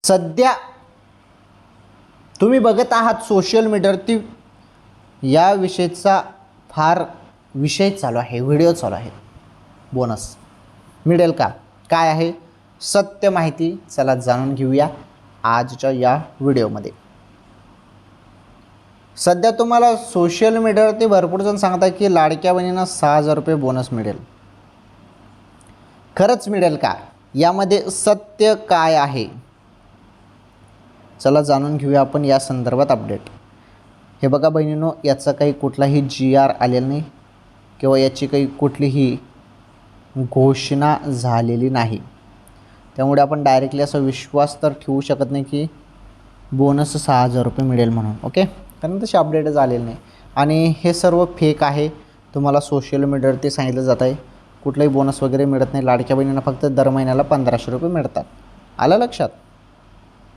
सध्या तुम्ही बघत आहात सोशल मीडियावरती या विषयीचा फार विषय चालू आहे, व्हिडिओ चालू आहे. बोनस मिळेल का, काय आहे सत्य माहिती, चला जाणून घेऊया आजच्या या व्हिडिओमध्ये. सध्या तुम्हाला सोशल मीडियावरती भरपूर जण सांगतात की लाडक्या बहिणींना 6,000 रुपये बोनस मिळेल. खरंच मिळेल का, यामध्ये सत्य काय आहे, चला जाणून घेऊया आपण या संदर्भात अपडेट. हे बघा बहिणींनो, याचा काही कुठलाही GR आलेला नाही किंवा याची काही कुठलीही घोषणा झालेली नाही. त्यामुळे आपण डायरेक्टली असा विश्वास तर ठेवू शकत नाही की बोनस 6,000 रुपये मिळेल म्हणून. ओके, कारण तशी अपडेट झालेली नाही आणि हे सर्व फेक आहे. तुम्हाला सोशल मीडियावरती सांगितलं जात आहे कुठलाही बोनस वगैरे मिळत नाही. लाडक्या बहिणींना फक्त दर महिन्याला 1,500 रुपये मिळतात. आलं लक्षात.